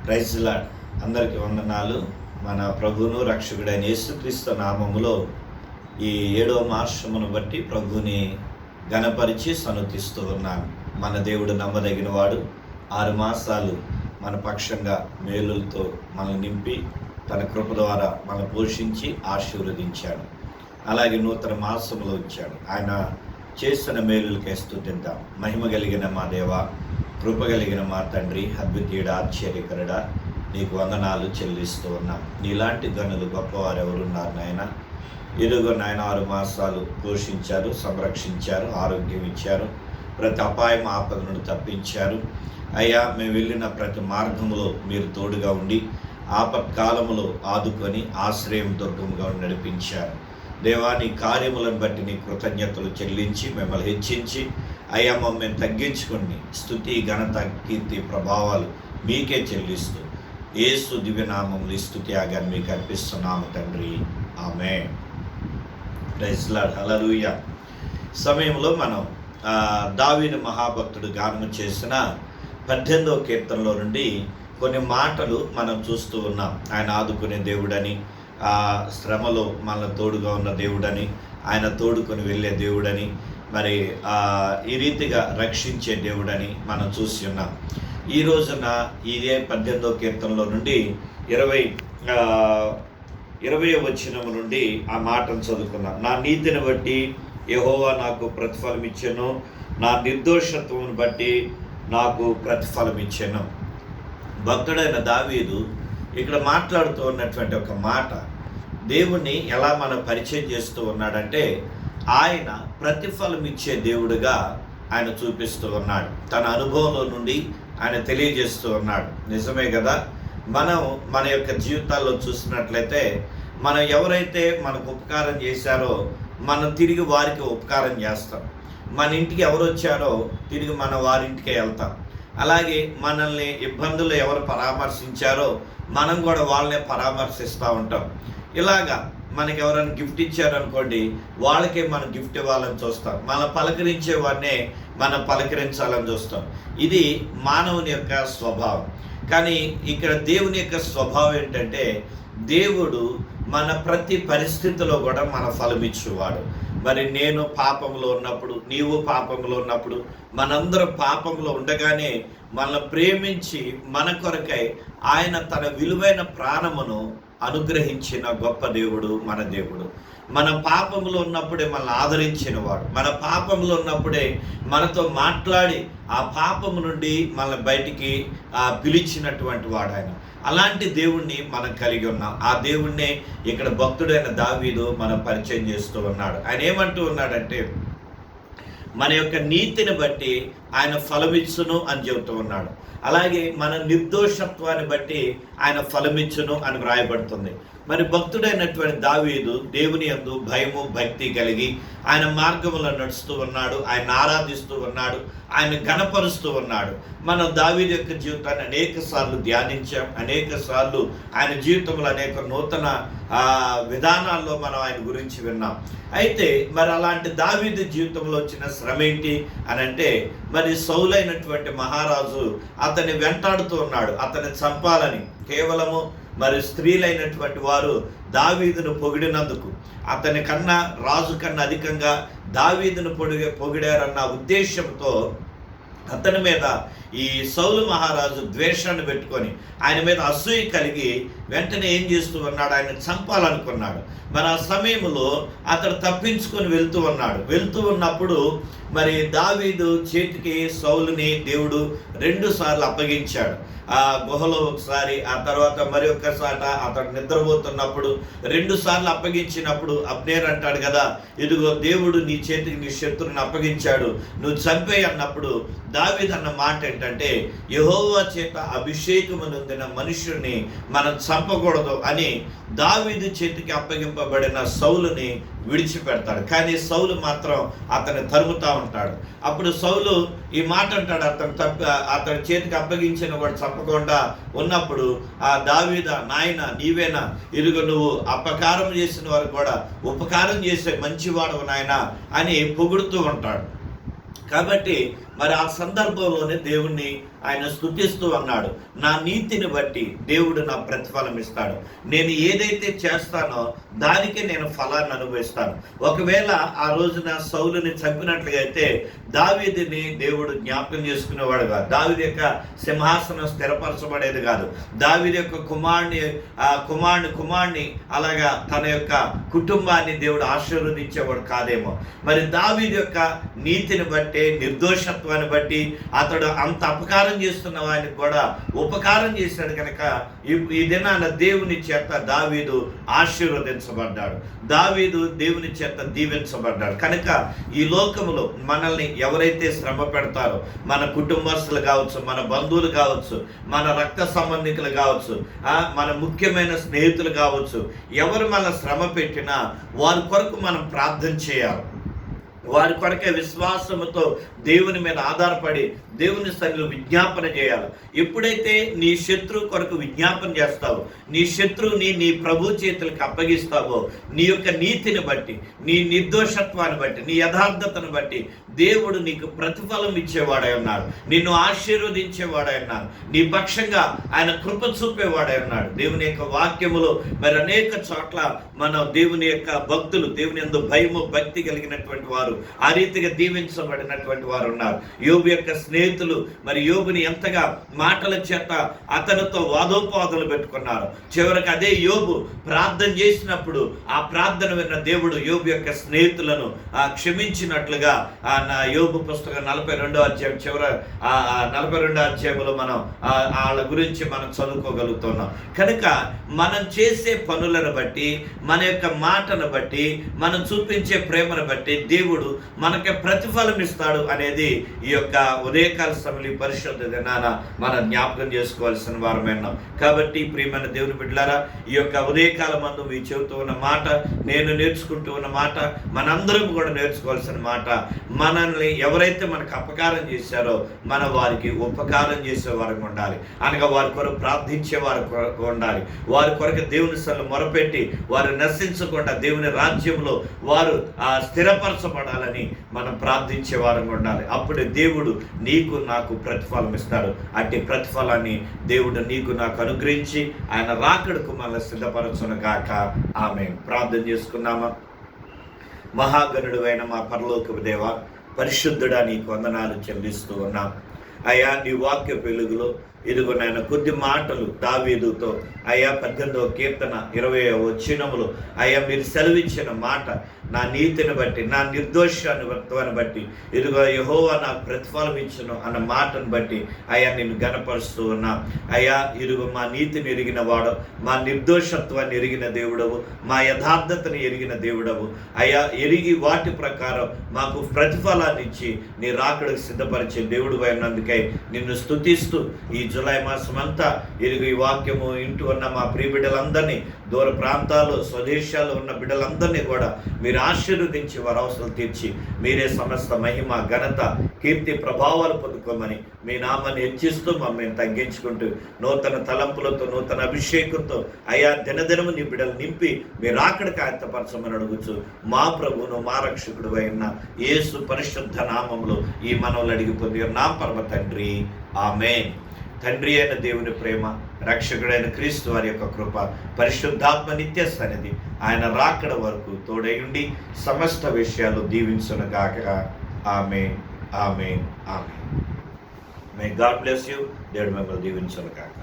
Praise lord. అందరికీ వందనాలు. మన ప్రభువును రక్షకుడైన యేసుక్రీస్తు నామములో ఈ 7వ మాసమును బట్టి ప్రభుని ఘనపరిచి సన్నుతిస్తూ ఉన్నాను. మన దేవుడు నమ్మదగిన వాడు. 6 మాసాలు మన పక్షంగా మేలులతో మనల్ని నింపి తన కృప ద్వారా మనం పోషించి ఆశీర్వదించాడు. అలాగే నూతన మాసములో ఇచ్చాడు. ఆయన చేసిన మేలులకే స్తుతిద్దాం. మహిమ కలిగిన మా దేవ, కృప కలిగిన మా తండ్రి, అద్వితీయుడ, ఆశ్చర్యకరుడ, నీకు వందనాలు చెల్లిస్తూ ఉన్నాం. నీలాంటి గనులు గొప్పవారు ఎవరున్నారు నాయన? ఇదిగో నాయన 6 మాసాలు పోషించారు, సంరక్షించారు, ఆరోగ్యం ఇచ్చారు, ప్రతి అపాయం ఆపద నుండి తప్పించారు. అయ్యా, మేము వెళ్ళిన ప్రతి మార్గంలో మీరు తోడుగా ఉండి ఆపత్కాలములో ఆదుకొని ఆశ్రయం దుర్గముగా నడిపించారు. దేవా, నీ కార్యములను బట్టి నీ కృతజ్ఞతలు చెల్లించి మిమ్మల్ని హెచ్చించి అయ్యా మమ్మల్ని తగ్గించుకుని స్తుతి, ఘనత, కీర్తి, ప్రభావాలు మీకే చెల్లిస్తూ యేసు దివ్యనామములు స్తుతి ఆగాన్ని మీకు అర్పిస్తున్నాము తండ్రి. ఆమేన్. Praise Lord. హల్లెలూయా. సమయంలో మనం దావీదు మహాభక్తుడు గానము చేసిన 18వ కీర్తనలో నుండి కొన్ని మాటలు మనం చూస్తూ ఉన్నాం. ఆయన ఆదుకునే దేవుడని, శ్రమలో మన తోడుగా ఉన్న దేవుడని, ఆయన తోడుకొని వెళ్ళే దేవుడని, మరి ఈ రీతిగా రక్షించే దేవుడని మనం చూసి ఉన్నాం. ఈ రోజున ఇదే 18వ కీర్తనలో నుండి 20వ వచనము నుండి ఆ మాటను చదువుకున్నాం. నా నీతిని బట్టి యెహోవా నాకు ప్రతిఫలం ఇచ్చెను, నా నిర్దోషత్వమును బట్టి నాకు ప్రతిఫలం ఇచ్చెను. భక్తుడైన దావీదు ఇక్కడ మాట్లాడుతూ ఉన్నటువంటి ఒక మాట దేవుణ్ణి ఎలా మనం పరిచయం చేస్తూ ఉన్నాడంటే, ఆయన ప్రతిఫలం ఇచ్చే దేవుడుగా ఆయన చూపిస్తూ ఉన్నాడు. తన అనుభవంలో నుండి ఆయన తెలియజేస్తూ ఉన్నాడు. నిజమే కదా. మనం మన యొక్క జీవితాల్లో చూసినట్లయితే, మనం ఎవరైతే మనకు ఉపకారం చేశారో మనం తిరిగి వారికి ఉపకారం చేస్తాం. మన ఇంటికి ఎవరు వచ్చారో తిరిగి మనం వారింటికే వెళ్తాం. అలాగే మనల్ని ఇబ్బందులు ఎవరు పరామర్శించారో మనం కూడా వాళ్ళనే పరామర్శిస్తూ ఉంటాం. ఇలాగా మనకి ఎవరైనా గిఫ్ట్ ఇచ్చారనుకోండి, వాళ్ళకే మనం గిఫ్ట్ ఇవ్వాలని చూస్తాం. మనం పలకరించే వారినే మనం పలకరించాలని చూస్తాం. ఇది మానవుని యొక్క స్వభావం. కానీ ఇక్కడ దేవుని యొక్క స్వభావం ఏంటంటే, దేవుడు మన ప్రతి పరిస్థితిలో కూడా మన ఫలమిచ్చేవాడు. మరి నేను పాపంలో ఉన్నప్పుడు, నీవు పాపంలో ఉన్నప్పుడు, మనందరం పాపంలో ఉండగానే మనల్ని ప్రేమించి మన కొరకై ఆయన తన విలువైన ప్రాణమును అనుగ్రహించిన గొప్ప దేవుడు మన దేవుడు. మన పాపంలో ఉన్నప్పుడే మనల్ని ఆదరించిన వాడు. మన పాపంలో ఉన్నప్పుడే మనతో మాట్లాడి ఆ పాపము నుండి మనల్ని బయటికి పిలిచినటువంటి వాడు ఆయన. అలాంటి దేవుణ్ణి మనం కలిగి ఉన్నాం. ఆ దేవుణ్ణే ఇక్కడ భక్తుడైన దావీదు మనం పరిచయం చేస్తూ ఉన్నాడు. ఆయన ఏమంటూ ఉన్నాడంటే, మన యొక్క నీతిని బట్టి ఆయన ఫలమిచ్చును అని చెబుతూ ఉన్నాడు. అలాగే మన నిర్దోషత్వాన్ని బట్టి ఆయన ఫలమిచ్చును అని వ్రాయబడుతుంది. మరి భక్తుడైనటువంటి దావీదు దేవుని యందు భయము, భక్తి కలిగి ఆయన మార్గంలో నడుస్తూ ఉన్నాడు. ఆయన ఆరాధిస్తూ ఉన్నాడు. ఆయన ఘనపరుస్తూ ఉన్నాడు. మనం దావీదు యొక్క జీవితాన్ని అనేక సార్లు ధ్యానించాం. అనేక సార్లు ఆయన జీవితంలో అనేక నూతన విధానాల్లో మనం ఆయన గురించి విన్నాం. అయితే మరి అలాంటి దావీదు జీవితంలో వచ్చిన శ్రమ ఏంటి అని అంటే, మరి సౌలైనటువంటి మహారాజు అతన్ని వెంటాడుతూ ఉన్నాడు, అతన్ని చంపాలని. కేవలము మరి స్త్రీలైనటువంటి వారు దావీదును పొగిడినందుకు, అతని కన్నా రాజు కన్నా అధికంగా దావీదును పొగిడారన్న ఉద్దేశంతో అతని మీద ఈ సౌలు మహారాజు ద్వేషాన్ని పెట్టుకొని ఆయన మీద అసూయ కలిగి వెంటనే ఏం చేస్తూ ఉన్నాడు, ఆయన చంపాలనుకున్నాడు. మరి ఆ సమయంలో అతడు తప్పించుకొని వెళ్తూ ఉన్నప్పుడు మరి దావీదు చేతికి సౌలుని దేవుడు 2 సార్లు అప్పగించాడు. ఆ గుహలో ఒకసారి, ఆ తర్వాత మరి ఒక్కసాట అతడు నిద్రపోతున్నప్పుడు 2 సార్లు అప్పగించినప్పుడు అబ్నేర్ అంటాడు కదా, ఇదిగో దేవుడు నీ చేతికి నీ శత్రువుని అప్పగించాడు, నువ్వు చంపేయి అన్నప్పుడు దావీదు అన్న మాట ఏంటంటే, యెహోవా చేత అభిషేకము నొందిన మనుషుల్ని మనం చంపకూడదు అని దావీదు చేతికి అప్పగింపబడిన సౌలుని విడిచిపెడతాడు. కానీ సౌలు మాత్రం అతన్ని తరుముతా ఉంటాడు. అప్పుడు సౌలు ఈ మాట అంటాడు, అతని చేతికి అప్పగించిన వాడు చంపకుండా ఉన్నప్పుడు ఆ దావీదు, నాయన నీవేనా, ఇదిగో నువ్వు అపకారం చేసిన వారు కూడా ఉపకారం చేసే మంచివాడు నాయన అని పొగుడుతూ ఉంటాడు. కాబట్టి మరి ఆ సందర్భంలోనే దేవుణ్ణి ఆయన స్తుతిస్తూ అన్నాడు, నా నీతిని బట్టి దేవుడు నా ప్రతిఫలం ఇస్తాడు. నేను ఏదైతే చేస్తానో దానికే నేను ఫలాన్ని అనుభవిస్తాను. ఒకవేళ ఆ రోజున సౌలుని చంపినట్లుగా అయితే దావీదుని దేవుడు జ్ఞాపకం చేసుకునేవాడు కాదు. దావీదు యొక్క సింహాసనం స్థిరపరచబడేది కాదు. దావీదు యొక్క కుమారుని అలాగా తన యొక్క కుటుంబాన్ని దేవుడు ఆశీర్వదించేవాడు కాదేమో. మరి దావీదు యొక్క నీతిని బట్టి, నిర్దోషత్వాన్ని బట్టి, అతడు అంత అపకారం చేస్తున్న వారికి కూడా ఉపకారం చేశాడు కనుక ఈ దినాన దేవుని చేత దావీదు ఆశీర్వదించబడ్డాడు. దావీదు దేవుని చేత దీవించబడ్డాడు. కనుక ఈ లోకములో మనల్ని ఎవరైతే శ్రమ పెడతారో, మన కుటుంబస్తులు కావచ్చు, మన బంధువులు కావచ్చు, మన రక్త సంబంధికులు కావచ్చు, మన ముఖ్యమైన స్నేహితులు కావచ్చు, ఎవరు మన శ్రమ పెట్టినా వారి కొరకు మనం ప్రార్థన చేయాలి. వారి కొరకే విశ్వాసముతో దేవుని మీద ఆధారపడి దేవుని సన్నిధిలో విజ్ఞాపన చేయాలి. ఎప్పుడైతే నీ శత్రువు కొరకు విజ్ఞాపన చేస్తావో, నీ శత్రువుని నీ ప్రభు చేతులకు అప్పగిస్తావో, నీ యొక్క నీతిని బట్టి, నీ నిర్దోషత్వాన్ని బట్టి, నీ యథార్థతను బట్టి దేవుడు నీకు ప్రతిఫలం ఇచ్చేవాడై ఉన్నాడు. నిన్ను ఆశీర్వదించేవాడై ఉన్నాడు. నీ పక్షంగా ఆయన కృప చూపేవాడై ఉన్నాడు. దేవుని యొక్క వాక్యములో మరి అనేక చోట్ల మన దేవుని యొక్క భక్తులు, దేవుని యందు భయము భక్తి కలిగినటువంటి వారు ఆ రీతిగా దీవించబడినటువంటి వారు ఉన్నారు. యోబు యొక్క స్నేహితులు మరి యోబుని ఎంతగా మాటల చేత అతనితో వాదోపవాదాలు పెట్టుకున్నారు. చివరికి అదే యోబు ప్రార్థన చేసినప్పుడు ఆ ప్రార్థన విన్న దేవుడు యోబు యొక్క స్నేహితులను క్షమించినట్లుగా యోబు పుస్తకం 42వ అధ్యాయం చివర 42వ అధ్యాయంలో మనం వాళ్ళ గురించి మనం చదువుకోగలుగుతున్నాం. కనుక మనం చేసే పనులను బట్టి, మన యొక్క మాటను బట్టి, మనం చూపించే ప్రేమను బట్టి దేవుడు మనకి ప్రతిఫలం ఇస్తాడు అనేది ఈ యొక్క ఉదయకాల సమయంలో పరిశుద్ధ దినాన మనం జ్ఞాపకం చేసుకోవాల్సిన వారమైనాం. కాబట్టి ప్రియమైన దేవుని బిడ్డలారా, ఈ యొక్క ఉదయకాల మందు మీ చెబుతూ ఉన్న మాట, నేను నేర్చుకుంటూ ఉన్న మాట, మనందరం కూడా నేర్చుకోవాల్సిన మాట, మనల్ని ఎవరైతే మనకు అపకారం చేశారో మన వారికి ఉపకారం చేసే వారికి ఉండాలి. అనగా వారి కొరకు ప్రార్థించే వారికి ఉండాలి. వారి కొరకు దేవుని సన్నిధిలో మొరపెట్టి వారు నశించకుండా దేవుని రాజ్యంలో వారు స్థిరపరచబడాలని మనం ప్రార్థించే వారంగా ఉండాలి. అప్పుడే దేవుడు నీకు నాకు ప్రతిఫలం ఇస్తాడు. అట్టి ప్రతిఫలాన్ని దేవుడు నీకు నాకు అనుగ్రహించి ఆయన రాకడకు మనల్ని సిద్ధపరచును గాక. ఆమేన్. ప్రార్థన చేసుకున్నామా? మహాగణుడు అయిన మా పరలోకపు దేవ, పరిశుద్ధుడా, నీకు వందనాలు చెల్లిస్తూ ఉన్నాం. అయ్యా, నీ వాక్య వెలుగులో ఇదిగో నాయన కొద్ది మాటలు దావీదుతో అయ్యా 18వ కీర్తన 20వ వచనములో అయ్యా మీరు సెలవిచ్చిన మాట, నా నీతిని బట్టి, నా నిర్దోషాన్ని బట్టి ఇదిగో యెహోవా నాకు ప్రతిఫలం ఇచ్చును అన్న మాటను బట్టి అయ్యా నిన్ను గణపరుస్తూ ఉన్నా. అయ్యా ఇదిగో మా నీతిని ఎరిగిన వాడు, మా నిర్దోషత్వాన్ని ఎరిగిన దేవుడవు, మా యథార్థతను ఎరిగిన దేవుడవు అయ్యా, ఎరిగి వాటి ప్రకారం మాకు ప్రతిఫలాన్ని ఇచ్చి నీ రాకడకు సిద్ధపరిచే దేవుడు అయినందుకై నిన్ను స్తుతిస్తూ ఈ జులై మాసం అంతా ఇదిగో ఈ వాక్యము ఇంటూ ఉన్న మా ప్రియ బిడ్డలందరినీ, దూర ప్రాంతాల్లో స్వదేశాల్లో ఉన్న బిడ్డలందరినీ కూడా మీరు ఆశీర్వదించి వారి అవసరం తీర్చి మీరే సమస్త మహిమ ఘనత కీర్తి ప్రభావాలు పొందుకోమని మీ నామాన్ని హెచ్చిస్తూ మమ్మల్ని తగ్గించుకుంటూ నూతన తలంపులతో నూతన అభిషేకంతో అయా దినదినము నీ బిడ్డలు నింపి మీరు ఆకడికి ఆయత్తపరచమని అడుగుచు మా ప్రభువును మా రక్షకుడు అయిన యేసు పరిశుద్ధ నామంలో ఈ మనవులు అడిగి పొంది నా పరమ తండ్రి, ఆమేన్. తండ్రి అయిన దేవుని ప్రేమ, రక్షకుడైన క్రీస్తు వారి యొక్క కృప, పరిశుద్ధాత్మ నిత్య సన్నిధి ఆయన రాకడ వరకు తోడైండి సమస్త విషయాలు దీవించునుగాక. ఆమేన్, ఆమేన్, ఆమేన్. May God bless you. దేవుడు మిమ్మల్ని దీవించునుగాక.